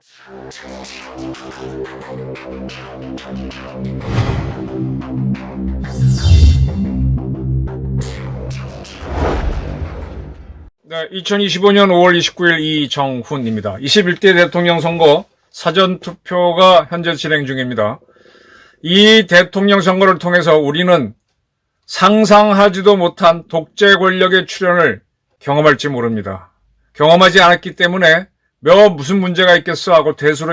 네, 2025년 5월 29일 이정훈입니다. 21대 대통령 선거 사전투표가 현재 진행 중입니다. 이 대통령 선거를 통해서 우리는 상상하지도 못한 독재 권력의 출현을 경험할지 모릅니다. 경험하지 않았기 때문에 무슨 문제가 있겠어 하고 대수로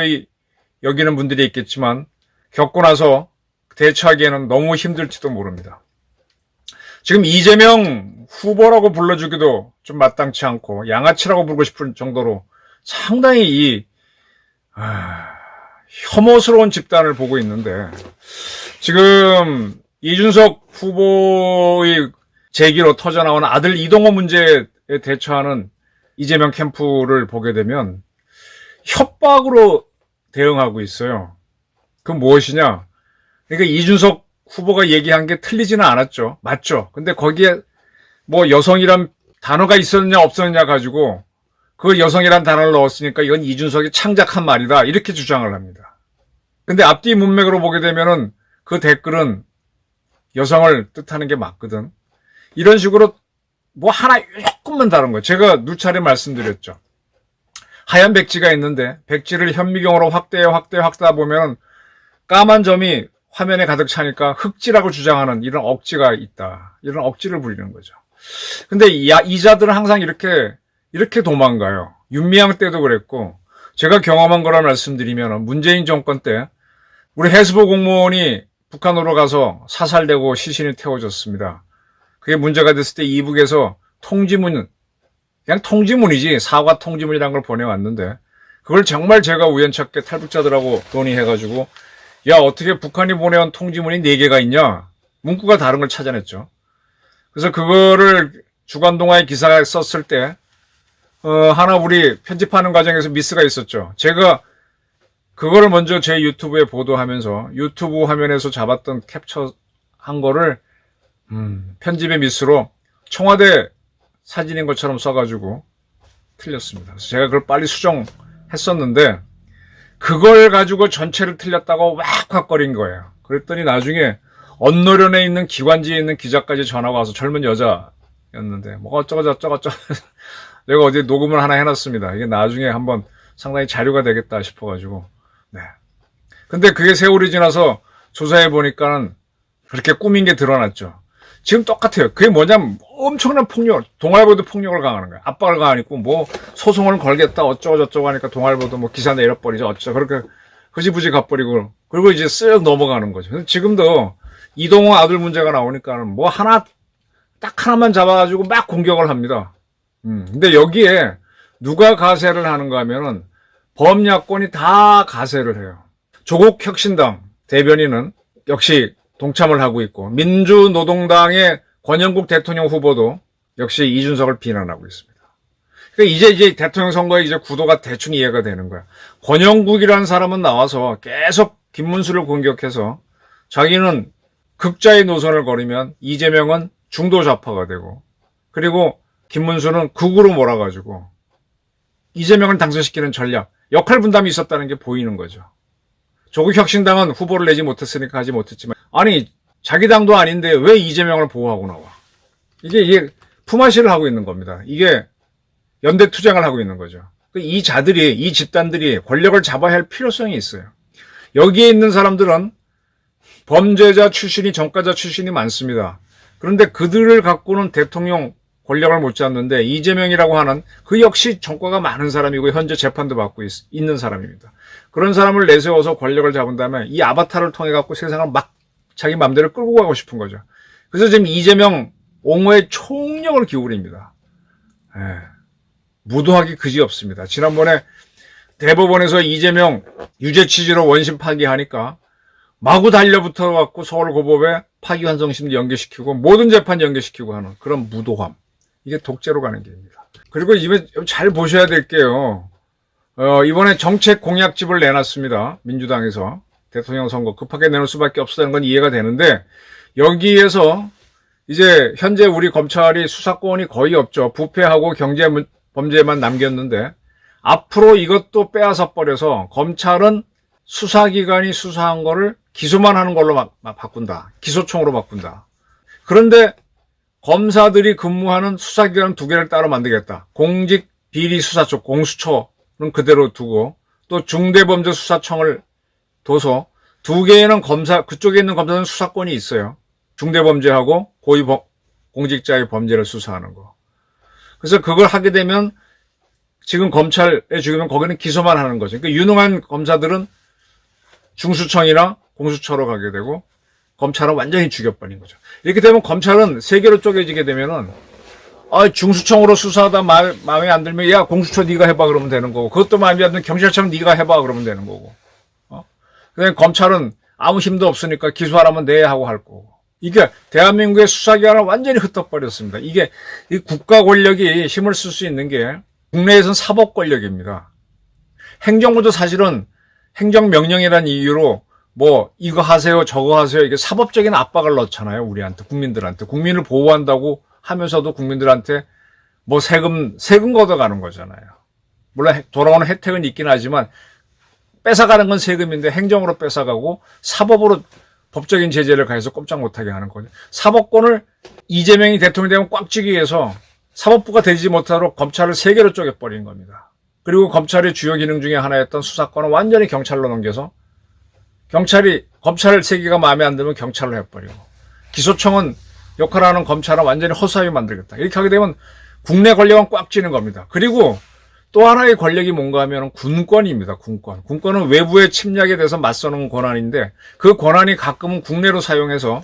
여기는 분들이 있겠지만 겪고 나서 대처하기에는 너무 힘들지도 모릅니다. 지금 이재명 후보라고 불러주기도 좀 마땅치 않고 양아치라고 부르고 싶을 정도로 상당히 혐오스러운 집단을 보고 있는데, 지금 이준석 후보의 제기로 터져나온 아들 이동호 문제에 대처하는 이재명 캠프를 보게 되면 협박으로 대응하고 있어요. 그건 무엇이냐? 그러니까 이준석 후보가 얘기한 게 틀리지는 않았죠. 맞죠. 근데 거기에 뭐 여성이란 단어가 있었느냐 없었느냐 가지고 그 여성이란 단어를 넣었으니까 이건 이준석이 창작한 말이다, 이렇게 주장을 합니다. 근데 앞뒤 문맥으로 보게 되면은 그 댓글은 여성을 뜻하는 게 맞거든. 이런 식으로 뭐 하나 조금만 다른 거예요. 제가 누차례 말씀드렸죠. 하얀 백지가 있는데 백지를 현미경으로 확대하다 보면 까만 점이 화면에 가득 차니까 흑지라고 주장하는 이런 억지가 있다. 이런 억지를 부리는 거죠. 근데 이자들은 항상 이렇게 도망가요. 윤미향 때도 그랬고, 제가 경험한 거라 말씀드리면 문재인 정권 때 우리 해수부 공무원이 북한으로 가서 사살되고 시신이 태워졌습니다. 그게 문제가 됐을 때 이북에서 그냥 통지문이지 사과 통지문이라는 걸 보내왔는데, 그걸 정말 제가 우연찮게 탈북자들하고 논의해가지고 야, 어떻게 북한이 보내온 통지문이 4개가 있냐? 문구가 다른 걸 찾아냈죠. 그래서 그거를 주간동아의 기사에 썼을 때 하나 우리 편집하는 과정에서 미스가 있었죠. 제가 그거를 먼저 제 유튜브에 보도하면서 유튜브 화면에서 잡았던 캡처한 거를 편집의 미스로 청와대 사진인 것처럼 써가지고 틀렸습니다. 그래서 제가 그걸 빨리 수정했었는데 그걸 가지고 전체를 틀렸다고 왁왁거린 거예요. 그랬더니 나중에 언노련에 있는 기관지에 있는 기자까지 전화가 와서, 젊은 여자였는데 뭐 어쩌고 내가 어디 녹음을 하나 해놨습니다. 이게 나중에 한번 상당히 자료가 되겠다 싶어가지고. 네. 근데 그게 세월이 지나서 조사해 보니까는 그렇게 꾸민 게 드러났죠. 지금 똑같아요. 그게 뭐냐면 엄청난 폭력, 동아일보도 폭력을 가하는 거예요. 압박을 가하니까 뭐 소송을 걸겠다 어쩌고 하니까 동아일보도 뭐 기사 내려버리죠 어쩌고, 그렇게 흐지부지 가버리고, 그리고 이제 쓱 넘어가는 거죠. 지금도 이동호 아들 문제가 나오니까는 뭐 딱 하나만 잡아가지고 막 공격을 합니다. 근데 여기에 누가 가세를 하는가 하면은 범야권이 다 가세를 해요. 조국 혁신당 대변인은 역시 동참을 하고 있고, 민주노동당의 권영국 대통령 후보도 역시 이준석을 비난하고 있습니다. 그러니까 이제 대통령 선거에 이제 구도가 대충 이해가 되는 거야. 권영국이라는 사람은 나와서 계속 김문수를 공격해서 자기는 극자의 노선을 걸으면 이재명은 중도 좌파가 되고, 그리고 김문수는 극으로 몰아가지고 이재명을 당선시키는 전략, 역할 분담이 있었다는 게 보이는 거죠. 조국 혁신당은 후보를 내지 못했으니까 하지 못했지만, 아니 자기 당도 아닌데 왜 이재명을 보호하고 나와? 이게 품앗이를 하고 있는 겁니다. 이게 연대 투쟁을 하고 있는 거죠. 이 집단들이 권력을 잡아야 할 필요성이 있어요. 여기에 있는 사람들은 범죄자 출신이, 전과자 출신이 많습니다. 그런데 그들을 갖고는 대통령 권력을 못 잡는데, 이재명이라고 하는 그 역시 전과가 많은 사람이고 현재 재판도 받고 있는 사람입니다. 그런 사람을 내세워서 권력을 잡은 다음에 이 아바타를 통해 갖고 세상을 막 자기 맘대로 끌고 가고 싶은 거죠. 그래서 지금 이재명 옹호에 총력을 기울입니다. 무도하기 그지없습니다. 지난번에 대법원에서 이재명 유죄 취지로 원심 파기하니까 마구 달려붙어 갖고 서울고법에 파기환송심도 연계시키고 모든 재판 연계시키고 하는 그런 무도함. 이게 독재로 가는 길입니다. 그리고 이번에 잘 보셔야 될 게요. 이번에 정책 공약집을 내놨습니다. 민주당에서. 대통령 선거 급하게 내놓을 수밖에 없었다는 건 이해가 되는데, 여기에서 이제 현재 우리 검찰이 수사권이 거의 없죠. 부패하고 경제 범죄만 남겼는데 앞으로 이것도 빼앗아 버려서 검찰은 수사기관이 수사한 거를 기소만 하는 걸로 막 바꾼다. 기소청으로 바꾼다. 그런데 검사들이 근무하는 수사기관 2개를 따로 만들겠다. 공직비리수사처, 공수처는 그대로 두고 또 중대범죄수사청을 둬서 2개에는 그쪽에 있는 검사는 수사권이 있어요. 중대범죄하고 고위공직자의 범죄를 수사하는 거. 그래서 그걸 하게 되면 지금 검찰에 죽이면 거기는 기소만 하는 거죠. 그러니까 유능한 검사들은 중수청이나 공수처로 가게 되고 검찰은 완전히 죽여버린 거죠. 이렇게 되면 검찰은 3개로 쪼개지게 되면은 중수청으로 수사하다 마음에 안 들면 야 공수처 네가 해봐 그러면 되는 거고 그것도 마음에 안 들면 경찰청 네가 해봐 그러면 되는 거고 그다음에 검찰은 아무 힘도 없으니까 기소하라면 내 하고 할 거고 이게 대한민국의 수사기관을 완전히 흩어버렸습니다. 이게 이 국가 권력이 힘을 쓸 수 있는 게 국내에서는 사법 권력입니다. 행정부도 사실은 행정명령이라는 이유로 뭐 이거 하세요 저거 하세요 이게 사법적인 압박을 넣잖아요. 우리한테 국민들한테 국민을 보호한다고 하면서도 국민들한테 뭐 세금 걷어가는 거잖아요. 물론 돌아오는 혜택은 있긴 하지만 뺏어가는 건 세금인데 행정으로 뺏어가고 사법으로 법적인 제재를 가해서 꼼짝 못하게 하는 거죠. 사법권을 이재명이 대통령이 되면 꽉 쥐기 위해서 사법부가 되지 못하도록 검찰을 3개로 쪼개버린 겁니다. 그리고 검찰의 주요 기능 중에 하나였던 수사권을 완전히 경찰로 넘겨서 검찰 3개가 마음에 안 들면 경찰로 해버리고 기소청은 역할하는 검찰은 완전히 허수아비 만들겠다. 이렇게 하게 되면 국내 권력은 꽉 쥐는 겁니다. 그리고 또 하나의 권력이 뭔가 하면 군권입니다. 군권. 군권은 외부의 침략에 대해서 맞서는 권한인데 그 권한이 가끔은 국내로 사용해서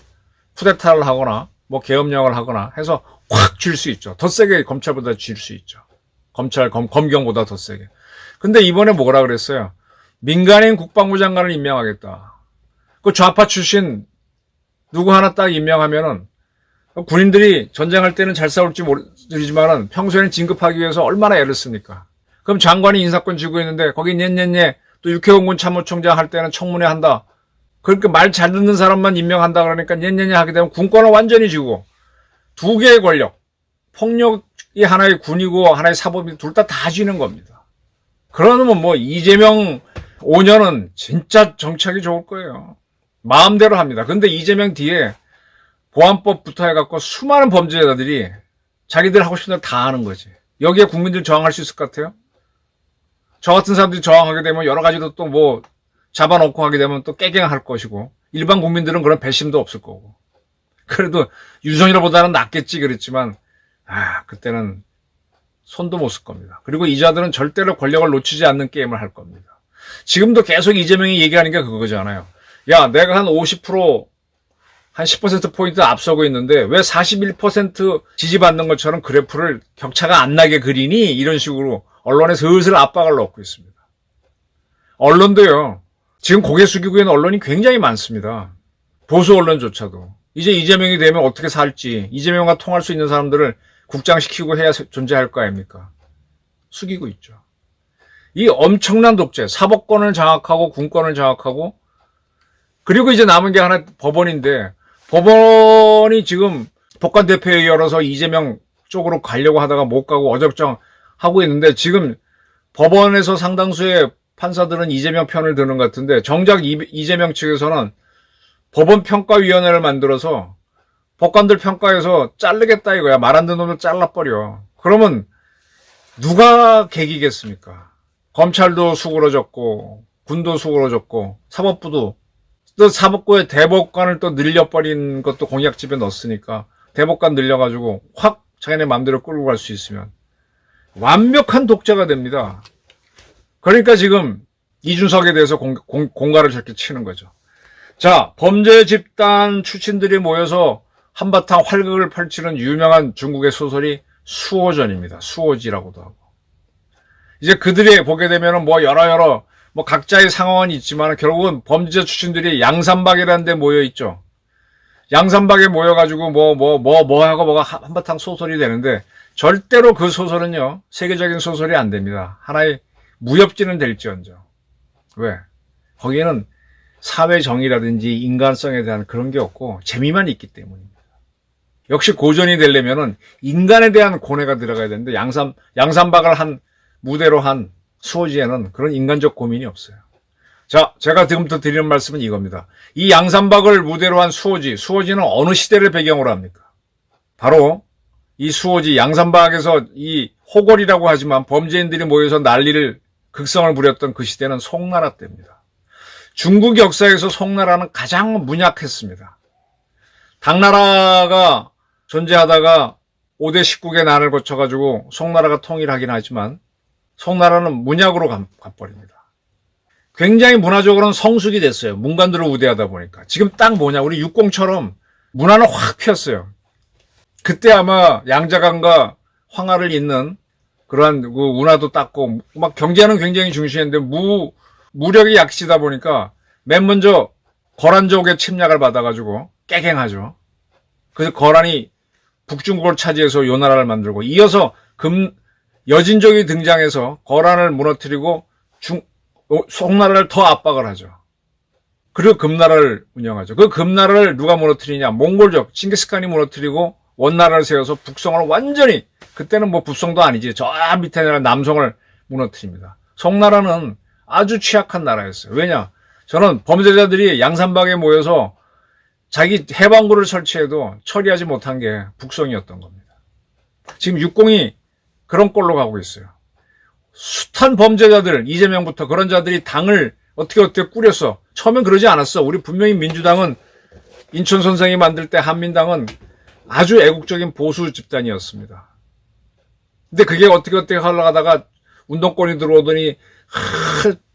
쿠데타를 하거나 뭐 계엄령을 하거나 해서 확 쥘 수 있죠. 더 세게 검찰보다 쥘 수 있죠. 검경보다 더 세게. 근데 이번에 뭐라 그랬어요? 민간인 국방부 장관을 임명하겠다. 그 좌파 출신 누구 하나 딱 임명하면은 군인들이 전쟁할 때는 잘 싸울지 모르지만은 평소에는 진급하기 위해서 얼마나 애를 씁니까? 그럼 장관이 인사권 쥐고 있는데 거기 녜녜녜 또 육해공군 참모총장 할 때는 청문회 한다. 그러니까 말 잘 듣는 사람만 임명한다 그러니까 녜녜녜 하게 되면 군권을 완전히 쥐고 2개의 권력, 폭력이 하나의 군이고 하나의 사법이 둘 다 쥐는 겁니다. 그러면 뭐 이재명 5년은 진짜 정착이 좋을 거예요. 마음대로 합니다. 근데 이재명 뒤에 보안법부터 해갖고 수많은 범죄자들이 자기들 하고 싶은 대로 다 하는 거지. 여기에 국민들 저항할 수 있을 것 같아요? 저 같은 사람들이 저항하게 되면 여러 가지로 또 뭐 잡아놓고 하게 되면 또 깨갱할 것이고 일반 국민들은 그런 배심도 없을 거고 그래도 윤석열보다는 낫겠지 그랬지만 그때는 손도 못 쓸 겁니다. 그리고 이자들은 절대로 권력을 놓치지 않는 게임을 할 겁니다. 지금도 계속 이재명이 얘기하는 게 그거잖아요. 야 내가 한 50% 한 10%포인트 앞서고 있는데 왜 41% 지지받는 것처럼 그래프를 격차가 안 나게 그리니? 이런 식으로 언론에 슬슬 압박을 넣고 있습니다. 언론도요. 지금 고개 숙이고 있는 언론이 굉장히 많습니다. 보수 언론조차도. 이제 이재명이 되면 어떻게 살지 이재명과 통할 수 있는 사람들을 국장시키고 해야 존재할 거 아닙니까? 숙이고 있죠. 이 엄청난 독재, 사법권을 장악하고 군권을 장악하고 그리고 이제 남은 게 하나 법원인데 법원이 지금 법관 대표회의 열어서 이재명 쪽으로 가려고 하다가 못 가고 어정쩡 하고 있는데 지금 법원에서 상당수의 판사들은 이재명 편을 드는 것 같은데 정작 이재명 측에서는 법원 평가위원회를 만들어서 법관들 평가해서 자르겠다 이거야. 말 안 듣는 놈을 잘라버려. 그러면 누가 개기겠습니까? 검찰도 수그러졌고 군도 수그러졌고 사법부도 또 사법부의 대법관을 또 늘려버린 것도 공약집에 넣었으니까 대법관 늘려가지고 확 자기네 마음대로 끌고 갈 수 있으면 완벽한 독재가 됩니다. 그러니까 지금 이준석에 대해서 공갈을 저렇게 치는 거죠. 자, 범죄 집단 출신들이 모여서 한바탕 활극을 펼치는 유명한 중국의 소설이 수호전입니다. 수호지라고도 하고. 이제 그들이 보게 되면은 뭐 여러 뭐 각자의 상황은 있지만 결국은 범죄자 출신들이 양산박이라는 데 모여 있죠. 양산박에 모여가지고 하고 뭐가 한바탕 소설이 되는데 절대로 그 소설은요, 세계적인 소설이 안 됩니다. 하나의 무협지는 될지언정. 왜? 거기에는 사회 정의라든지 인간성에 대한 그런 게 없고 재미만 있기 때문입니다. 역시 고전이 되려면은 인간에 대한 고뇌가 들어가야 되는데 양산박을 한 무대로 한 수호지에는 그런 인간적 고민이 없어요. 자, 제가 지금부터 드리는 말씀은 이겁니다. 이 양산박을 무대로 한 수호지는 어느 시대를 배경으로 합니까? 바로 이 수호지 양산박에서 이 호걸이라고 하지만 범죄인들이 모여서 난리를 극성을 부렸던 그 시대는 송나라 때입니다. 중국 역사에서 송나라는 가장 문약했습니다. 당나라가 존재하다가 5대 19개 난을 거쳐가지고 송나라가 통일하긴 하지만 송나라는 문약으로 가버립니다. 굉장히 문화적으로는 성숙이 됐어요. 문관들을 우대하다 보니까. 지금 딱 뭐냐, 우리 육공처럼 문화는 확 피었어요. 그때 아마 양자강과 황하를 잇는 그러한 그 운하도 땄고, 막 경제는 굉장히 중시했는데 무력이 약시다 보니까 맨 먼저 거란족의 침략을 받아가지고 깨갱하죠. 그래서 거란이 북중국을 차지해서 요 나라를 만들고, 이어서 여진족이 등장해서 거란을 무너뜨리고 송나라를 더 압박을 하죠. 그리고 금나라를 운영하죠. 그 금나라를 누가 무너뜨리냐? 몽골족 칭기스칸이 무너뜨리고 원나라를 세워서 북성을 완전히, 그때는 뭐 북성도 아니지, 저 밑에 나라 남성을 무너뜨립니다. 송나라는 아주 취약한 나라였어요. 왜냐? 저는 범죄자들이 양산박에 모여서 자기 해방구를 설치해도 처리하지 못한 게 북성이었던 겁니다. 지금 육공이 그런 꼴로 가고 있어요. 숱한 범죄자들, 이재명부터 그런 자들이 당을 어떻게 꾸렸어. 처음엔 그러지 않았어. 우리 분명히 민주당은 인천 선생이 만들 때 한민당은 아주 애국적인 보수 집단이었습니다. 근데 그게 어떻게 흘러가다가 운동권이 들어오더니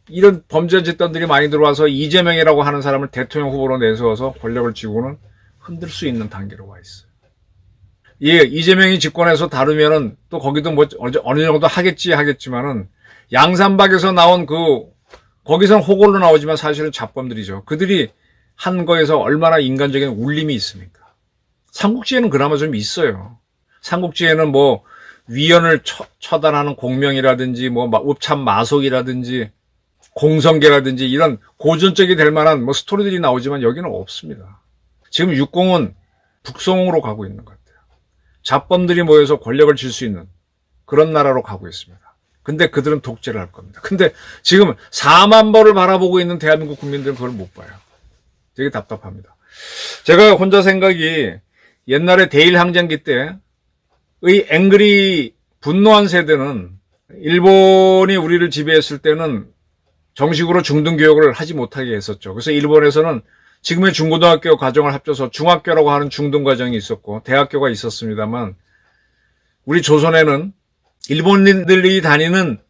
이런 범죄 집단들이 많이 들어와서 이재명이라고 하는 사람을 대통령 후보로 내세워서 권력을 쥐고는 흔들 수 있는 단계로 와 있어요. 예, 이재명이 집권해서 다루면은 또 거기도 뭐 어느 정도 하겠지만은 양산박에서 나온 거기서는 호걸로 나오지만 사실은 잡범들이죠. 그들이 한 거에서 얼마나 인간적인 울림이 있습니까? 삼국지에는 그나마 좀 있어요. 삼국지에는 뭐 위연을 처단하는 공명이라든지 뭐 읍참 마속이라든지 공성계라든지 이런 고전적이 될 만한 뭐 스토리들이 나오지만 여기는 없습니다. 지금 육공은 북성으로 가고 있는 것 같아요. 잡범들이 모여서 권력을 쥘 수 있는 그런 나라로 가고 있습니다. 근데 그들은 독재를 할 겁니다. 근데 지금 4만 벌을 바라보고 있는 대한민국 국민들은 그걸 못 봐요. 되게 답답합니다. 제가 혼자 생각이 옛날에 대일항쟁기 때의 앵그리 분노한 세대는 일본이 우리를 지배했을 때는 정식으로 중등교육을 하지 못하게 했었죠. 그래서 일본에서는 지금의 중고등학교 과정을 합쳐서 중학교라고 하는 중등과정이 있었고 대학교가 있었습니다만 우리 조선에는 일본인들이 다니는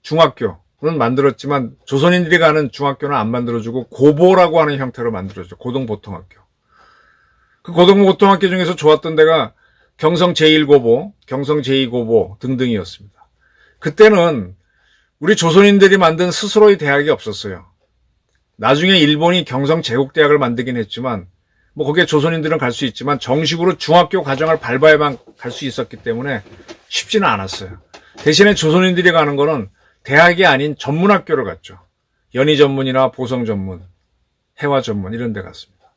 중학교는 만들었지만 조선인들이 가는 중학교는 안 만들어주고 고보라고 하는 형태로 만들어줘. 고등보통학교. 그 고등보통학교 중에서 좋았던 데가 경성 제1고보, 경성 제2고보 등등이었습니다. 그때는 우리 조선인들이 만든 스스로의 대학이 없었어요. 나중에 일본이 경성 제국대학을 만들긴 했지만 뭐 거기에 조선인들은 갈 수 있지만 정식으로 중학교 과정을 밟아야만 갈 수 있었기 때문에 쉽지는 않았어요. 대신에 조선인들이 가는 거는 대학이 아닌 전문학교를 갔죠. 연희 전문이나 보성 전문, 해화 전문 이런 데 갔습니다.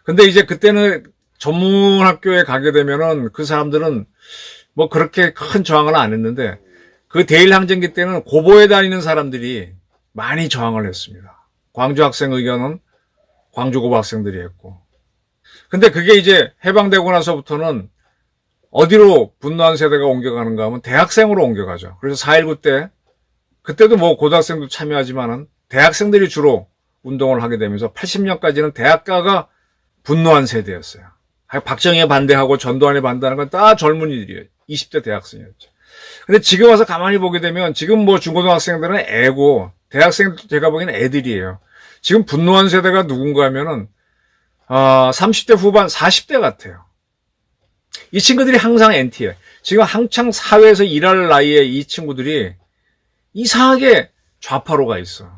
근데 이제 그때는 전문학교에 가게 되면은 그 사람들은 뭐 그렇게 큰 저항을 안 했는데 그 대일항쟁기 때는 고보에 다니는 사람들이 많이 저항을 했습니다. 광주 학생 의견은 광주 고보 학생들이 했고. 근데 그게 이제 해방되고 나서부터는 어디로 분노한 세대가 옮겨가는가 하면 대학생으로 옮겨가죠. 그래서 4.19 때, 그때도 뭐 고등학생도 참여하지만은 대학생들이 주로 운동을 하게 되면서 80년까지는 대학가가 분노한 세대였어요. 박정희에 반대하고 전두환에 반대하는 건 다 젊은이들이에요. 20대 대학생이었죠. 근데 지금 와서 가만히 보게 되면 지금 뭐 중고등학생들은 애고 대학생들도 제가 보기에는 애들이에요. 지금 분노한 세대가 누군가 하면은 30대 후반 40대 같아요. 이 친구들이 항상 NT예요. 지금 한창 사회에서 일할 나이에 이 친구들이 이상하게 좌파로 가 있어.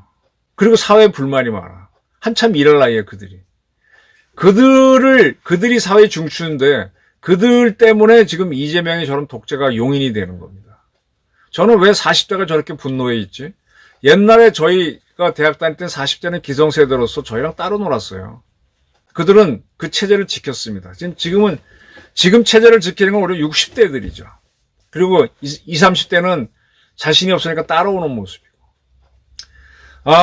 그리고 사회에 불만이 많아. 한참 일할 나이에 그들이. 그들이 사회 중추인데 그들 때문에 지금 이재명이 저런 독재가 용인이 되는 겁니다. 저는 왜 40대가 저렇게 분노해 있지? 옛날에 저희가 대학 다닐 땐 40대는 기성세대로서 저희랑 따로 놀았어요. 그들은 그 체제를 지켰습니다. 지금 체제를 지키는 건 오히려 60대들이죠. 그리고 20, 30대는 자신이 없으니까 따라오는 모습이고.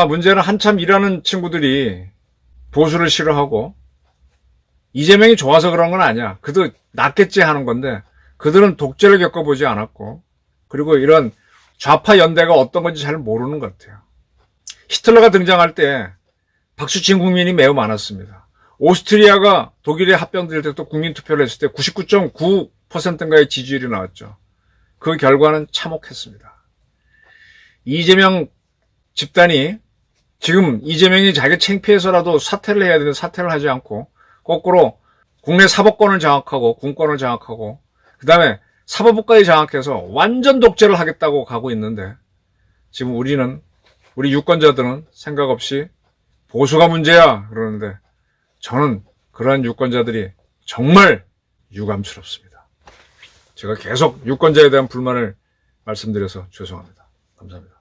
문제는 한참 일하는 친구들이 보수를 싫어하고 이재명이 좋아서 그런 건 아니야. 그도 낫겠지 하는 건데 그들은 독재를 겪어보지 않았고 그리고 이런 좌파 연대가 어떤 건지 잘 모르는 것 같아요. 히틀러가 등장할 때 박수친 국민이 매우 많았습니다. 오스트리아가 독일에 합병될 때 또 국민투표를 했을 때 99.9%인가의 지지율이 나왔죠. 그 결과는 참혹했습니다. 이재명 집단이 지금 이재명이 자기가 창피해서라도 사퇴를 해야 되는데 사퇴를 하지 않고 거꾸로 국내 사법권을 장악하고 군권을 장악하고 그 다음에 사법부까지 장악해서 완전 독재를 하겠다고 가고 있는데 지금 우리 유권자들은 생각 없이 보수가 문제야 그러는데 저는 그러한 유권자들이 정말 유감스럽습니다. 제가 계속 유권자에 대한 불만을 말씀드려서 죄송합니다. 감사합니다.